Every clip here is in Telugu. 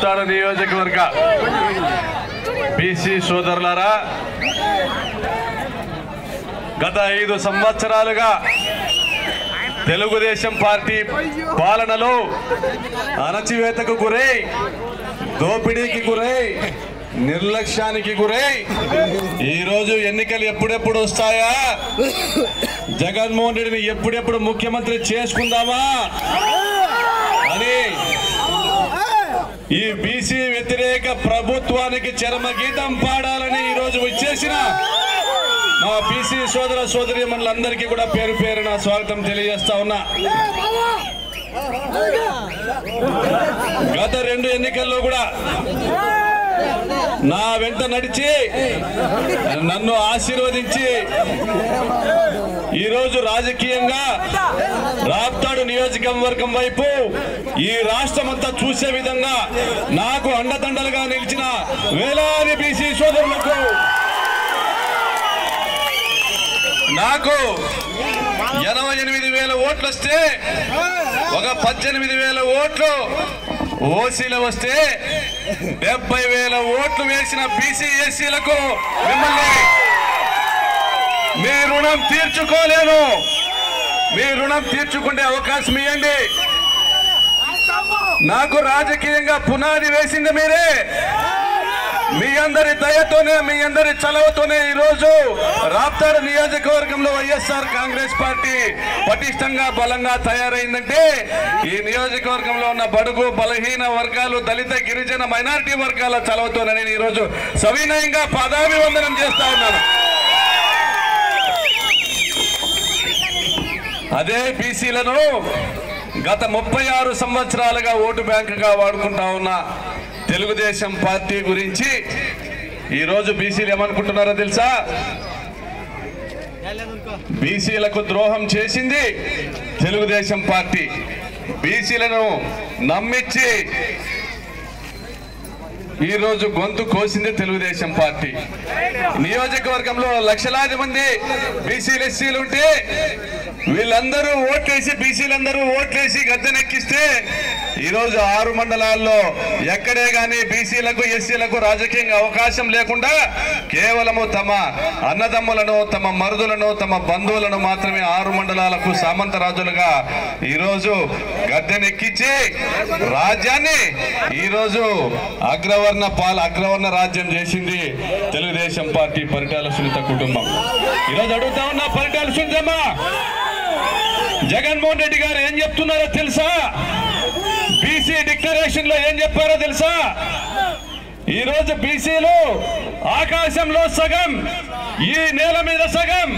రాప్తాడు నియోజకవర్గ బీసీ సోదరులారా, గత 5 సంవత్సరాలుగా తెలుగుదేశం పార్టీ పాలనలో అణచివేతకు గురై, దోపిడీకి గురై, నిర్లక్ష్యానికి గురై ఈరోజు ఎన్నికలు ఎప్పుడెప్పుడు వస్తాయా, జగన్మోహన్ రెడ్డిని ఎప్పుడెప్పుడు ముఖ్యమంత్రి చేసుకుందామా అని ఈ బీసీ వ్యతిరేక ప్రభుత్వానికి చరమగీతం పాడాలని ఈరోజు వచ్చేసిన మా బీసీ సోదర సోదరీమణులందరికీ కూడా పేరు పేరున స్వాగతం తెలియజేస్తా ఉన్నా. గత 2 ఎన్నికల్లో కూడా నా వెంట నడిచి నన్ను ఆశీర్వదించి ఈరోజు రాజకీయంగా రాప్తాడు నియోజకవర్గం వైపు ఈ రాష్ట్రం అంతా చూసే విధంగా నాకు అండదండలుగా నిలిచిన వేలాది బీసీ సోదరులకు, నాకు 88,000 ఓట్లు వస్తే ఒక 18,000 ఓట్లు ఓసీలు వస్తే 70,000 ఓట్లు వేసిన బీసీ ఎస్సీలకు మిమ్మల్ని మీ రుణం తీర్చుకోలేను. మీ రుణం తీర్చుకునే అవకాశం ఇవ్వండి. నాకు రాజకీయంగా పునాది వేసింది మీరే. మీ అందరి దయతోనే, మీ అందరి చలవతోనే ఈరోజు రాప్తాడు నియోజకవర్గంలో వైఎస్ఆర్ కాంగ్రెస్ పార్టీ పటిష్టంగా బలంగా తయారైందంటే ఈ నియోజకవర్గంలో ఉన్న బడుగు బలహీన వర్గాలు, దళిత గిరిజన మైనారిటీ వర్గాల చలవతోనే నేను ఈరోజు సవినయంగా పాదాభివందనం చేస్తా ఉన్నాను. అదే బీసీలను గత 36 సంవత్సరాలుగా ఓటు బ్యాంకుగా వాడుకుంటా ఉన్న తెలుగుదేశం పార్టీ గురించి ఈరోజు బీసీలు ఏమనుకుంటున్నారో తెలుసా? బీసీలకు ద్రోహం చేసింది తెలుగుదేశం పార్టీ. బీసీలను నమ్మించి ఈరోజు గొంతు కోసింది తెలుగుదేశం పార్టీ. నియోజకవర్గంలో లక్షలాది మంది బీసీలు ఎస్సీలు ఉంటే వీళ్ళందరూ ఓట్లేసి, బీసీలందరూ ఓట్లేసి గద్దెనెక్కిస్తే ఈరోజు 6 మండలాల్లో ఎక్కడే కానీ బీసీలకు ఎస్సీలకు రాజకీయంగా అవకాశం లేకుండా కేవలము తమ అన్నదమ్ములను, తమ మరుదులను, తమ బంధువులను మాత్రమే 6 మండలాలకు సామంతరాజులుగా ఈరోజు గద్దెనెక్కించి రాజ్యాన్ని ఈరోజు అగ్రవర్ణ రాజ్యం చేసింది తెలుగుదేశం పార్టీ పరిటాల సునీత కుటుంబం. ఈరోజు అడుగుతా ఉన్నా, పరిటాల సునీతమ్మ, జగన్మోహన్ రెడ్డి గారు ఏం చెప్తున్నారో తెలుసా? బీసీ డిక్లరేషన్ లో ఏం చెప్పారో తెలుసా? ఈరోజు బీసీలు ఆకాశంలో సగం, ఈ నేల మీద సగం,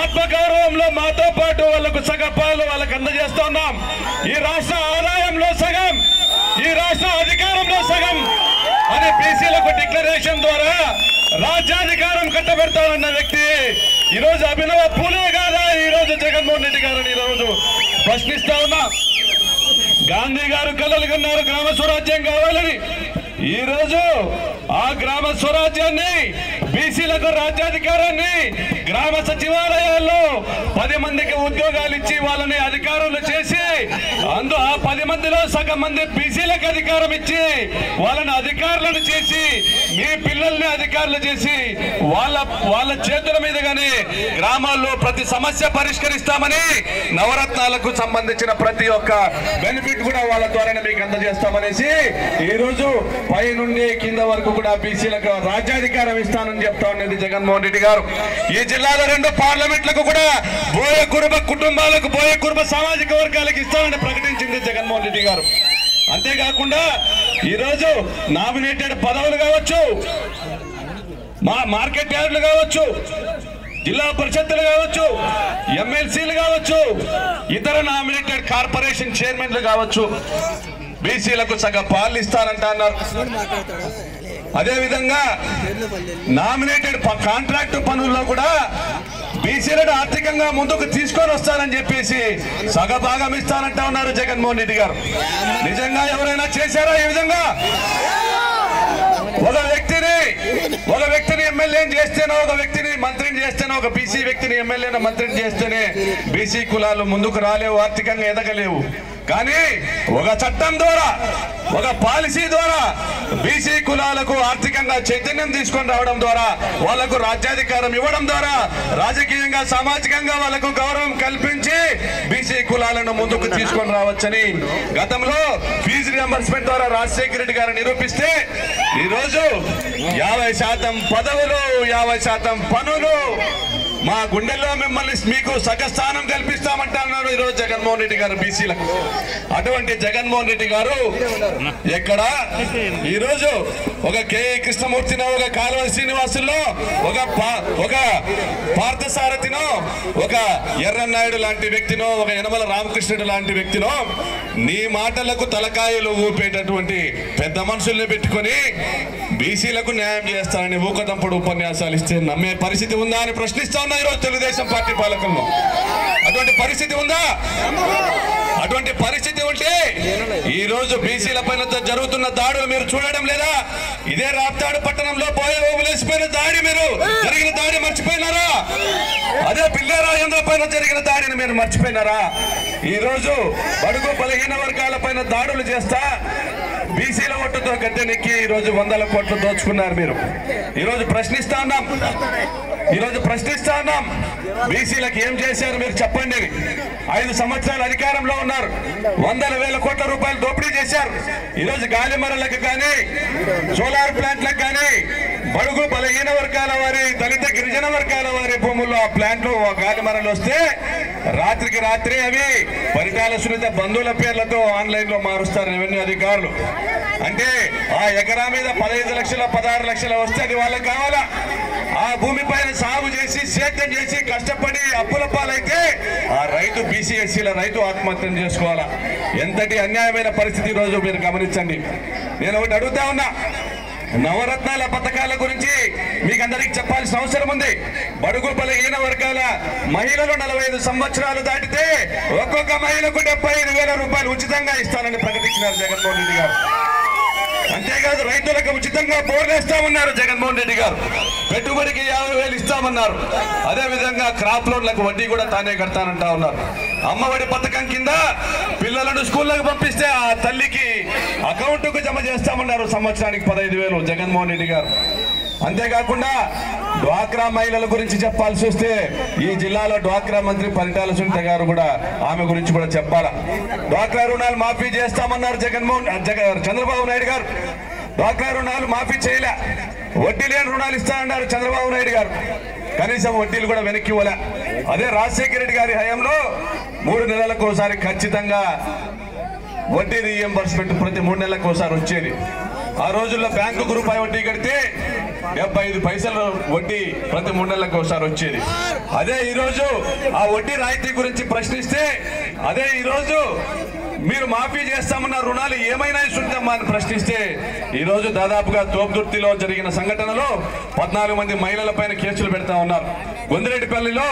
ఆత్మగౌరవంలో మాతో పాటు వాళ్ళకు సగపాలు వాళ్ళకు అందజేస్తున్నాం. ఈ రాష్ట్ర ఆదాయంలో సగం, ఈ రాష్ట్ర అధికారంలో సగం అని బీసీలకు డిక్లరేషన్ ద్వారా రాజ్యాధికారం కట్టబెడతానన్న వ్యక్తి ఈరోజు అభినవ పూలే కాదా ఈరోజు జగన్మోహన్ రెడ్డి గారని ఈరోజు ప్రశ్నిస్తా ఉన్నా. గాంధీ గారు కలలు కన్నారు గ్రామ స్వరాజ్యం కావాలని. ఈరోజు ఆ గ్రామ స్వరాజ్యాన్ని, బీసీలకు రాజ్యాధికారాన్ని గ్రామ సచివాలయాల్లో 10 మందికి ఉద్యోగాలు ఇచ్చి వాళ్ళని అధికారులు చేసి ఆ 10 మందిలో సగం మంది బీసీలకు అధికారం ఇచ్చి వాళ్ళని అధికారులను చేసి మీ పిల్లల్ని అధికారులు చేసి వాళ్ళ చేతుల మీదుగానే గ్రామాల్లో ప్రతి సమస్య పరిష్కరిస్తామని, నవరత్నాలకు సంబంధించిన ప్రతి ఒక్క బెనిఫిట్ కూడా వాళ్ళ ద్వారానే మీకు అందజేస్తామనేసి ఈరోజు పై నుండి కింద వరకు కూడా బీసీలకు రాజ్యాధికారం ఇస్తానని చెప్తా ఉన్నది జగన్మోహన్ రెడ్డి గారు. ఈ జిల్లాలో 2 పార్లమెంట్లకు కూడా బోయ కురుబ కుటుంబాలకు, బోయ కురుబ సామాజిక వర్గాలకు ఇస్తానని ప్రకటించింది జగన్మోహన్ రెడ్డి గారు. అంతేకాకుండా ఈరోజు నామినేటెడ్ పదవులు కావచ్చు, మార్కెట్ యార్డులు కావచ్చు, జిల్లా పరిషత్తులు కావచ్చు, ఎమ్మెల్సీలు కావచ్చు, ఇతర నామినేటెడ్ కార్పొరేషన్ చైర్మన్లు కావచ్చు, బీసీలకు సగ పాలు ఇస్తానంట అన్నారు. అదేవిధంగా నామినేటెడ్ కాంట్రాక్టు పనుల్లో కూడా బీసీలను ఆర్థికంగా ముందుకు తీసుకొని వస్తానని చెప్పేసి సగభాగం ఇస్తానంటా ఉన్నారు జగన్మోహన్ రెడ్డి గారు. నిజంగా ఎవరైనా చేశారా ఈ విధంగా? ఒక వ్యక్తిని వ్యక్తిని ఎమ్మెల్యేని చేస్తేనో, ఒక వ్యక్తిని మంత్రిని చేస్తేనో, ఒక బీసీ వ్యక్తిని ఎమ్మెల్యేని మంత్రిని చేస్తేనే బీసీ కులాలు ముందుకు రాలేవు, ఆర్థికంగా ఎదగలేవు. కానీ ఒక చట్టం ద్వారా, ఒక పాలసీ ద్వారా బీసీ కులాలకు ఆర్థికంగా చైతన్యం తీసుకొని రావడం ద్వారా, వాళ్లకు రాజ్యాధికారం ఇవ్వడం ద్వారా, రాజకీయంగా సామాజికంగా వాళ్లకు గౌరవం కల్పించి బీసీ కులాలను ముందుకు తీసుకొని రావచ్చని గతంలో ఫీజు రియంబర్స్మెంట్ ద్వారా రాజశేఖర రెడ్డి గారు నిరూపిస్తే ఈరోజు 50% పదవులు, 50% పనులు మా గుండెల్లో మిమ్మల్ని మీకు సగస్థానం కల్పిస్తామంటున్నారు ఈరోజు జగన్మోహన్ రెడ్డి గారు బీసీలకు. అటువంటి జగన్మోహన్ రెడ్డి గారు ఎక్కడ ఈరోజు ఒక కె కృష్ణమూర్తినో, ఒక కాలువ శ్రీనివాసుల్లో, ఒక పార్థసారథినో, ఒక ఎర్రన్నాయుడు లాంటి వ్యక్తినో, ఒక యనమల రామకృష్ణుడు లాంటి వ్యక్తినో నీ మాటలకు తలకాయలు ఊపేటటువంటి పెద్ద మనుషుల్ని పెట్టుకొని బీసీలకు న్యాయం చేస్తారని ఊకదంపుడు ఉపన్యాసాలు ఇస్తే నమ్మే పరిస్థితి ఉందా అని ప్రశ్నిస్తా ఉన్నా ఈరోజు తెలుగుదేశం పార్టీ పాలకులను. అటువంటి పరిస్థితి ఉందా? అటువంటి పరిస్థితి ఉంటే ఈ రోజు బీసీల పైన జరుగుతున్న దాడులు మీరు చూడడం లేదా? ఇదే రాప్తాడు పట్టణంలో పోయే ఓబులేసిపోయిన దాడి, మీరు జరిగిన దాడి మర్చిపోయినారా? అదే పిల్లారాజేంద్ర పైన జరిగిన దాడిని మీరు మర్చిపోయినారా? ఈ రోజు బడుగు బలహీన వర్గాల పైన దాడులు చేస్తా బీసీల ఓటుతో గద్దెనెక్కి ఈరోజు 100 కోట్లు దోచుకున్నారు. మీరు ఈరోజు ప్రశ్నిస్తా ఉన్నాం బీసీలకు ఏం చేశారు మీరు చెప్పండి. 5 సంవత్సరాలు అధికారంలో ఉన్నారు, 100,000 కోట్ల రూపాయలు దోపిడీ చేశారు. ఈరోజు గాలిమరలకు కానీ, సోలార్ ప్లాంట్లకు కానీ, బడుగు బలహీన వర్గాల వారి, దళిత గిరిజన వర్గాల వారి భూముల్లో ఆ ప్లాంట్లు గాలిమరలు వస్తే రాత్రికి రాత్రి అవి పరిటాల సునీత బంధువుల పేర్లతో ఆన్లైన్ లో మారుస్తారు రెవెన్యూ అధికారులు. అంటే ఆ ఎకరా మీద 15 లక్షలు 16 లక్షలు వస్తే అది వాళ్ళకి కావాలా? ఆ భూమి పైన సాగు చేసి సేద్యం చేసి కష్టపడి అప్పుల పాలైతే ఆ రైతు బీసీ ఎస్సీల రైతు ఆత్మహత్యం చేసుకోవాలా? ఎంతటి అన్యాయమైన పరిస్థితి ఈరోజు మీరు గమనించండి. నేను ఒకటి అడుగుతా ఉన్నా, నవరత్నాల పథకాల గురించి మీకు అందరికి చెప్పాల్సిన అవసరం ఉంది. బడుగు బలహీన వర్గాల మహిళలు 45 సంవత్సరాలు దాటితే ఒక్కొక్క మహిళకు 75,000 రూపాయలు ఉచితంగా ఇస్తానని ప్రకటించినారు జగన్మోహన్ రెడ్డి గారు. అంతేకాదు రైతులకు ఉచితంగా బోర్లు ఇస్తామన్నారు జగన్మోహన్ రెడ్డి గారు. పెట్టుబడికి 50,000 ఇస్తామన్నారు. అదే విధంగా క్రాప్ లోన్లకు వడ్డీ కూడా తానే కడతానంటా ఉన్నారు. అమ్మఒడి పథకం కింద పిల్లలను స్కూళ్ళకు పంపిస్తే ఆ తల్లికి అకౌంట్కు జమ చేస్తామన్నారు సంవత్సరానికి 15,000 జగన్మోహన్ రెడ్డి గారు. అంతేకాకుండా డ్వాక్రా మహిళల గురించి చెప్పాల్సి వస్తే ఈ జిల్లాలో డ్వాక్రా మంత్రి పరిటాల సునీత గారు కూడా ఆమె గురించి కూడా చెప్పాలా. డ్వాక్రా రుణాలు మాఫీ చేస్తామన్నారు చంద్రబాబు నాయుడు గారు. డ్వాక్రా రుణాలు మాఫీ చేయలే. వడ్డీ లేని రుణాలు ఇస్తానన్నారు చంద్రబాబు నాయుడు గారు. కనీసం వడ్డీలు కూడా వెనక్కి ఇవ్వలే. అదే రాజశేఖర రెడ్డి గారి హయాంలో 3 నెలలకు ఒకసారి ఖచ్చితంగా వడ్డీ రీఎంబర్స్మెంట్ ప్రతి 3 నెలలకు ఒకసారి వచ్చేది. ఆ రోజుల్లో బ్యాంకుకు రూపాయి వడ్డీ కడితే 75 పైసలు వడ్డీ ప్రతి 3 నెలలకు ఒకసారి వచ్చేది. అదే ఈరోజు ఆ వడ్డీ రాయితీ గురించి ప్రశ్నిస్తే, అదే ఈరోజు మీరు మాఫీ చేస్తామన్న రుణాలు ఏమైనా ఇస్తుంటామా అని ప్రశ్నిస్తే, ఈరోజు దాదాపుగా తోపుదుర్తిలో జరిగిన సంఘటనలో 14 మంది మహిళల పైన కేసులు పెడతా ఉన్నారు. గొందిరెడ్డిపల్లిలో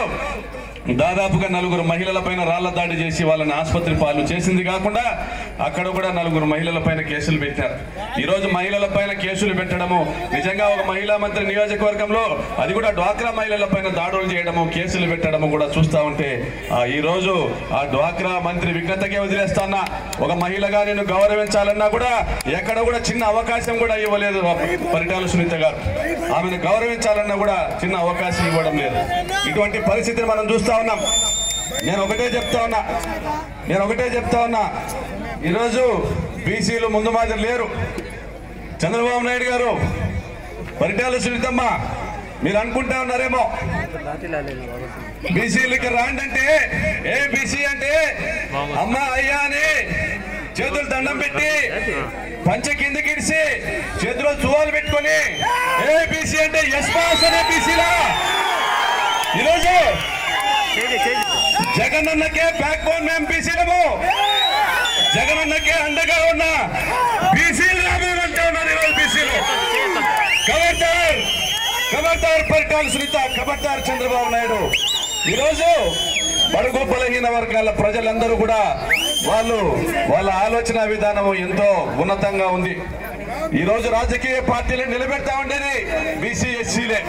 దాదాపుగా 4 మహిళల పైన రాళ్ల దాడి చేసి వాళ్ళని ఆసుపత్రి పాలు చేసింది కాకుండా అక్కడ కూడా 4 మహిళల పైన కేసులు పెట్టారు. ఈరోజు మహిళల పైన కేసులు పెట్టడము, నిజంగా ఒక మహిళా మంత్రి నియోజకవర్గంలో అది కూడా డ్వాక్రా మహిళల పైన దాడులు చేయడము, కేసులు పెట్టడము కూడా చూస్తా ఉంటే ఈరోజు ఆ డ్వాక్రా మంత్రి విఘ్నతకే వదిలేస్తానా. ఒక మహిళగా నేను గౌరవించాలన్నా కూడా ఎక్కడ కూడా చిన్న అవకాశం కూడా ఇవ్వలేదు పరిటాల సునీత గారు. ఆమెను గౌరవించాలన్నా కూడా చిన్న అవకాశం ఇవ్వడం లేదు. ఇటువంటి పరిస్థితిని మనం చూస్తా ఉన్నాం. నేను ఒకటే చెప్తా ఉన్నా ఈరోజు బీసీలు ముందు మాదిరి లేరు. చంద్రబాబు నాయుడు గారు, పరిటాల సునీతమ్మ మీరు అనుకుంటా ఉన్నారేమో బీసీలకి రాండంటే ఏ బీసీ అంటే అమ్మ అయ్యా అని చేతులు దండం పెట్టి పంచ కిందకిడిసి చేతిలో చువ్వాలు పెట్టుకొని ఏ బీసీ అంటే ఎస్ బాస్ అనే బీసీలా ఈరోజు జగనన్నకే బ్యాక్ బోన్ మేము బీసీలము, జగనన్నకే అండగా ఉన్న బీసీలు అంటూ ఉన్నారు ఈరోజు బీసీలు. ఖబర్దార్ పరిటాల సునీత, ఖబర్దార్ చంద్రబాబు నాయుడు. ఈరోజు బడుగు బలహీన వర్గాల ప్రజలందరూ కూడా వాళ్ళ ఆలోచన విధానం ఎంతో ఉన్నతంగా ఉంది. ఈ రోజు రాజకీయ పార్టీలను నిలబెడతా ఉండేది బీసీ ఎస్సీలే.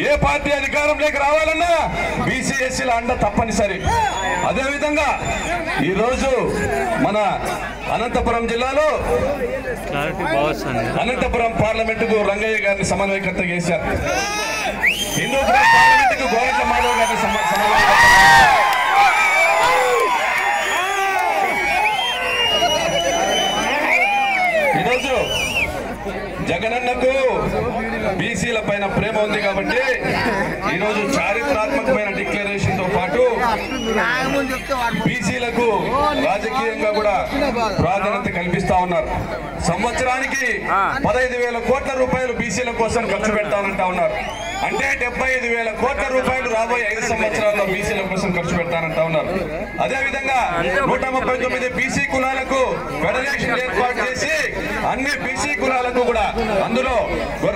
ఏ పార్టీ అధికారంలోకి రావాలన్నా బీసీ ఎస్సీల అండ తప్పనిసరి. అదేవిధంగా ఈరోజు మన అనంతపురం జిల్లాలో అనంతపురం పార్లమెంటుకు రంగయ్య గారిని సమన్వయకర్త చేశారు. హిందూపురం పార్లమెంటుకు గోరంట్ల మాధవ్ గారిని సమన్వయకర్త. ఈరోజు జగనన్నకు బీసీల పైన ప్రేమ ఉంది కాబట్టి ఈరోజు చారిత్రాత్మకమైన డిక్లరేషన్ తో పాటు బీసీలకు రాజకీయంగా కూడా ప్రాధాన్యత కల్పిస్తా ఉన్నారు. సంవత్సరానికి 15,000 కోట్ల రూపాయలు బీసీల కోసం ఖర్చు పెడతానంటా ఉన్నారు. అంటే 75,000 కోట్ల రూపాయలు రాబోయే 5 సంవత్సరాల్లో బీసీల కోసం ఖర్చు పెడతానంటా ఉన్నారు. అదేవిధంగా 139 బీసీ కులాలకు ఫెడరేషన్ ఏర్పాటు చేసి అన్ని బీసీ కులాలకు కూడా అందులో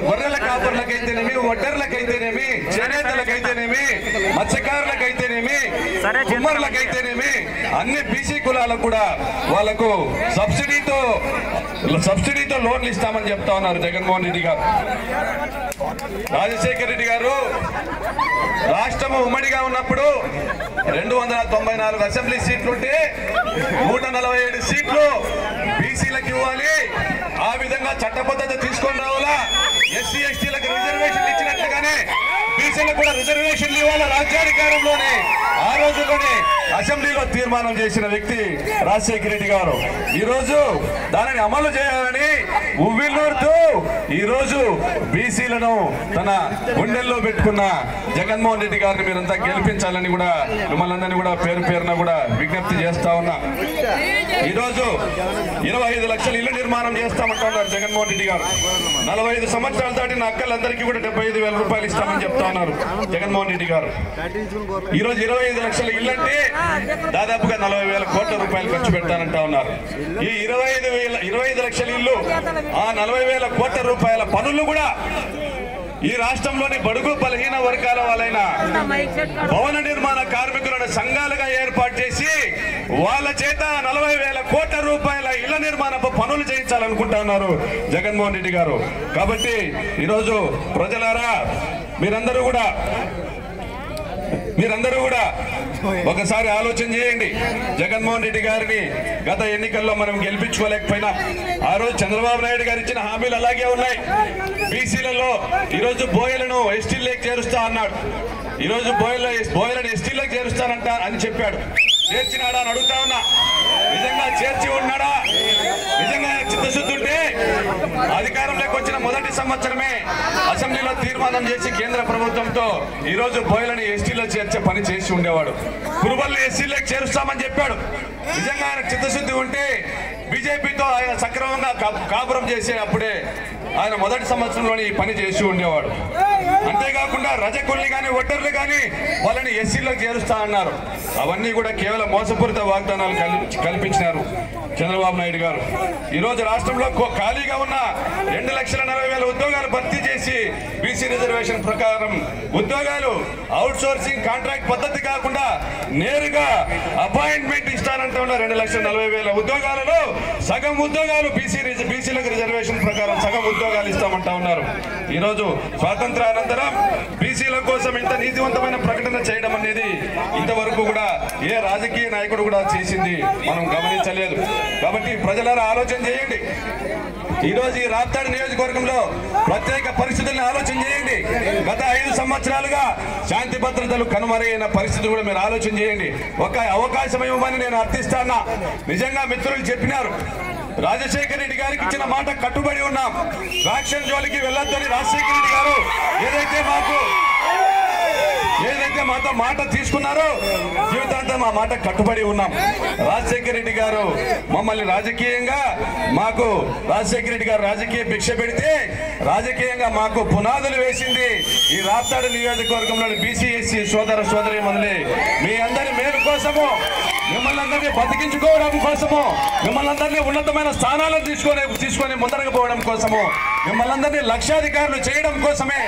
గొర్రెల కాపర్లకైతేనేమి, ఒడ్డర్లకైతేనేమి, చేనేతలకైతేనేమి, మత్స్యకారులకైతేనేమి, కుమ్మరులకైతేనేమి అన్ని బీసీ కులాలకు కూడా వాళ్లకు సబ్సిడీతో లోన్లు ఇస్తామని చెప్తా ఉన్నారు జగన్మోహన్ రెడ్డి గారు. రాజశేఖర రెడ్డి గారు రాష్ట్రము ఉమ్మడిగా ఉన్నప్పుడు 294 అసెంబ్లీ సీట్లుంటే 147 సీట్లు బీసీలకు ఇవ్వాలి. ఆ విధంగా చట్టబద్ధత తీసుకొని రావాలా. ఎస్సీ ఎస్టీలకు రిజర్వేషన్లు ఇచ్చినట్లుగానే బీసీలకు కూడా రిజర్వేషన్లు ఇవ్వాలా రాజ్యాధికారంలోనే. ఆ రోజుల్లోనే అసెంబ్లీలో తీర్మానం చేసిన వ్యక్తి రాజశేఖర రెడ్డి గారు. ఈరోజు దానిని అమలు చేయాలని ఉవ్విళ్ళూరుతూ ఈరోజు బీసీలను తన గుండెల్లో పెట్టుకున్న జగన్మోహన్ రెడ్డి గారిని మీరంతా గెలిపించాలని కూడా మిమ్మల్ని అందరినీ కూడా పేరు పేరున కూడా విజ్ఞప్తి చేస్తా ఉన్నా. ఈరోజు 25 లక్షల ఇళ్ల నిర్మాణం చేస్తామంటున్నారు జగన్మోహన్ రెడ్డి గారు. 45 సంవత్సరాలు దాటిన అక్కలందరికీ కూడా 75,000 రూపాయలు ఇస్తామని చెప్తా ఉన్నారు జగన్మోహన్ రెడ్డి గారు. ఈరోజు 25 లక్షల ఇల్లు అంటే దాదాపుగా 40,000 కోట్ల రూపాయలు ఖర్చు పెడతానంటా ఉన్నారు. ఈ 25 లక్షల ఇల్లు, ఆ 40,000 కోట్ల రూపాయల పనులు కూడా ఈ రాష్ట్రంలోని బడుగు బలహీన వర్గాల వాళ్ళైన భవన నిర్మాణ కార్మికులను సంఘాలుగా ఏర్పాటు చేసి వాళ్ళ చేత 40,000 కోట్ల రూపాయల ఇళ్ల నిర్మాణ పనులు చేయించాలనుకుంటున్నారు జగన్మోహన్ రెడ్డి గారు. కాబట్టి ఈరోజు ప్రజలారా మీరందరూ కూడా ఒకసారి ఆలోచన చేయండి. జగన్మోహన్ రెడ్డి గారిని గత ఎన్నికల్లో మనం గెలిపించుకోలేకపోయినా ఆ రోజు చంద్రబాబు నాయుడు గారు ఇచ్చిన హామీలు అలాగే ఉన్నాయి. బీసీలలో ఈరోజు బోయలను ఎస్టీలోకి చేరుస్తా అన్నాడు. ఈరోజు బోయలను ఎస్టీలోకి చేరుస్తానంట అని చెప్పాడు. చేర్చినాడా అని అడుగుతా ఉన్నా. నిజంగా చేర్చి ఉన్నాడా? నిజంగా చిత్తశుద్ధి ఉంటే అధికారంలోకి వచ్చిన మొదటి సంవత్సరమే అసెంబ్లీలో తీర్మానం చేసి కేంద్ర ప్రభుత్వంతో ఈరోజు బోయలని ఎస్టీలో చేర్చే పని చేసి ఉండేవాడు. కురుబల్ని ఎస్సీలోకి చేరుస్తామని చెప్పాడు. నిజంగా ఆయన చిత్తశుద్ధి ఉంటే బీజేపీతో ఆయన సక్రమంగా కాపురం చేసే అప్పుడే ఆయన మొదటి సంవత్సరంలోనే ఈ పని చేసి ఉండేవాడు. అంతేకాకుండా రజకుల్ని కానీ ఒడ్డర్లు కానీ వాళ్ళని ఎస్సీలోకి చేరుస్తా అన్నారు. అవన్నీ కూడా కేవలం మోసపూరిత వాగ్దానాలు కల్పించినారు చంద్రబాబు నాయుడు గారు. ఈరోజు రాష్ట్రంలో ఖాళీగా ఉన్న 2,40,000 ఉద్యోగాలు భర్తీ చేసి బీసీ రిజర్వేషన్ ప్రకారం ఉద్యోగాలు అవుట్ సోర్సింగ్ కాంట్రాక్ట్ పద్ధతి కాకుండా నేరుగా అపాయింట్మెంట్ ఇస్తానంటూ ఉన్న 2,40,000 ఉద్యోగాలలో సగం ఉద్యోగాలు బీసీలకు రిజర్వేషన్ ప్రకారం సగం ఉద్యోగాలు ఇస్తామంటా ఉన్నారు. ఈరోజు స్వాతంత్ర అనంతరం బీసీల కోసం ఇంత నీతివంతమైన ప్రకటన చేయడం అనేది ఇంతవరకు కూడా ఏ రాజకీయ నాయకుడు కూడా చేసింది మనం గమనించలేదు. కాబట్టి ప్రజలారా ఆలోచన చేయండి. ఈరోజు ఈ రాప్తాడు నియోజకవర్గంలో ప్రత్యేక పరిస్థితులను ఆలోచన చేయండి. గత 5 సంవత్సరాలుగా శాంతి భద్రతలు కనుమరుగైన పరిస్థితి కూడా మీరు ఆలోచన చేయండి. ఒక అవకాశం ఇవ్వమని నేను అర్థిస్తానా. నిజంగా మిత్రులు చెప్పినారు, రాజశేఖర రెడ్డి గారికి ఇచ్చిన మాట కట్టుబడి ఉన్నాం. ఫ్యాక్షన్ జోలికి వెళ్ళొద్దని రాజశేఖర రెడ్డి గారు ఏదైతే మాతో మాట తీసుకున్నారో జీవితాంతం ఆ మాట కట్టుబడి ఉన్నాం. రాజశేఖర రెడ్డి గారు మమ్మల్ని రాజకీయంగా రాజశేఖర రెడ్డి గారు రాజకీయ భిక్ష పెడితే రాజకీయంగా మాకు పునాదులు వేసింది ఈ రాప్తాడు నియోజకవర్గంలోని బీసీ ఎస్సీ సోదర సోదరీమణులే. మీ అందరి మేలు కోసము, మిమ్మల్ని అందరినీ బతికించుకోవడం కోసము, మిమ్మల్ని అందరినీ ఉన్నతమైన స్థానాలను తీసుకొని ముందరకు పోవడం కోసము మిమ్మల్ని అందరినీ లక్షాధికారులు చేయడం కోసమే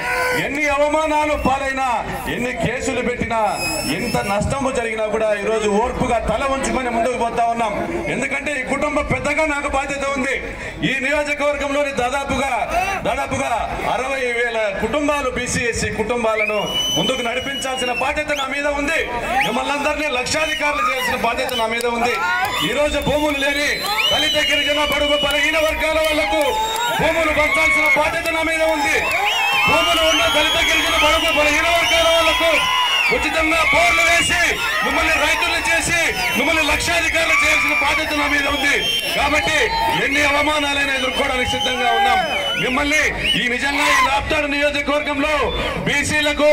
ఎన్ని అవమానాలు పాలైనా, ఎన్ని కేసులు పెట్టినా, ఎంత నష్టము జరిగినా కూడా ఈరోజు ఓర్పుగా తల ఉంచుకొని ముందుకు పోతా ఉన్నాం. ఎందుకంటే ఈ కుటుంబం పెద్దగా నాకు బాధ్యత ఉంది. ఈ నియోజకవర్గంలోని దాదాపుగా 60,000 కుటుంబాలు బీసీ ఎస్సీ కుటుంబాలను ముందుకు నడిపించాల్సిన బాధ్యత నా మీద ఉంది. మిమ్మల్ని అందరినీ లక్షాధికారులు చేయాల్సిన బాధ్యత నా మీద ఉంది. ఈ రోజు భూములు లేని దళిత గిరిజన బడుగు బలహీన వర్గాల వాళ్లకు భూములు పంచాల్సిన బాధ్యత నా మీద ఉంది. భూములు ఉన్న దళిత గిరిజన బడుగు బలహీన వర్గాల వాళ్లకు ఉచితంగా బోర్లు వేసి మిమ్మల్ని రైతులు చేసి మిమ్మల్ని లక్షాధికారులు చేయాల్సిన బాధ్యత నా మీద ఉంది. కాబట్టి ఎన్ని అవమానాలైనా ఎదుర్కోవడానికి సిద్ధంగా ఉన్నాం. మిమ్మల్ని నిజంగా ఈ రాప్తాడు నియోజకవర్గంలో బీసీలకు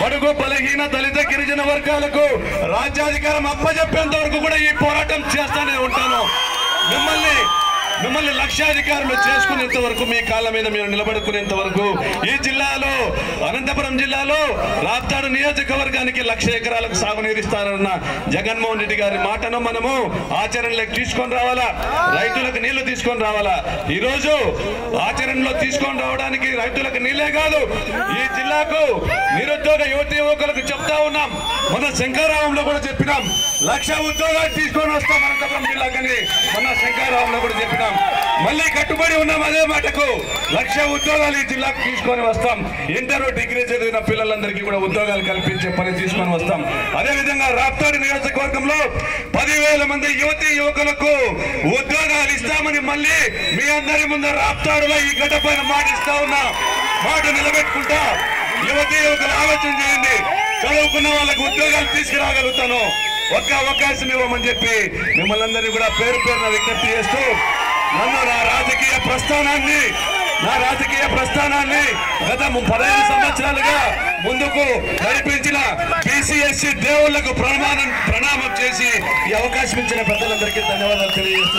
బడుగు బలహీన దళిత గిరిజన వర్గాలకు రాజ్యాధికారం అప్పచెప్పేంత వరకు కూడా ఈ పోరాటం చేస్తానే ఉంటాను. మిమ్మల్ని లక్షాధికారులు చేసుకునేంత వరకు, మీ కాళ్ళ మీద మీరు నిలబడుకునేంత వరకు ఈ జిల్లాలో, అనంతపురం జిల్లాలో రాప్తాడు నియోజకవర్గానికి 1,00,000 ఎకరాలకు సాగునీరిస్తారన్న జగన్మోహన్ రెడ్డి గారి మాటను మనము ఆచరణలోకి తీసుకొని రావాలా. రైతులకు నీళ్లు తీసుకొని రావాలా. ఈ రోజు ఆచరణలో తీసుకొని రావడానికి రైతులకు నీళ్లే కాదు, ఈ జిల్లాకు నిరుద్యోగ యువతి యువకులకు చెప్తా ఉన్నాం. మన శంకరావంలో కూడా చెప్పినాం, 1,00,000 ఉద్యోగాలు తీసుకొని వస్తాం అనంతపురం జిల్లాకని మన శంకరావంలో కూడా చెప్పినాం. మళ్ళీ కట్టుబడి ఉన్నాం అదే మాటకు. 1,00,000 ఉద్యోగాలు ఈ జిల్లాకు తీసుకొని వస్తాం. ఇంటర్ డిగ్రీ చదివిన పిల్లలందరికీ కూడా ఉద్యోగాలు కల్పించే పని తీసుకొని వస్తాం. అదేవిధంగా రాప్తాడు నియోజకవర్గంలో 10,000 మంది యువతి యువకులకు ఉద్యోగాలు ఇస్తామని మళ్ళీ మీ అందరి ముందు రాప్తాడులో ఈ గడ్డ పైన మాట ఇస్తా ఉన్నా. మాట నిలబెట్టుకుంటా. యువతి యువకులు ఆలోచన చేయండి. చదువుకున్న వాళ్ళకు ఉద్యోగాలు తీసుకురాగలుగుతాను. ఒక్క అవకాశం ఇవ్వమని చెప్పి మిమ్మల్ని అందరినీ కూడా పేరు పేరున విజ్ఞప్తి చేస్తూ నన్ను నా రాజకీయ ప్రస్థానాన్ని గత 15 సంవత్సరాలుగా ముందుకు నడిపించిన బీసీ ఎస్సీ దేవుళ్లకు ప్రణామం చేసి ఈ అవకాశం ఇచ్చిన పెద్దలందరికీ ధన్యవాదాలు తెలియజేస్తూ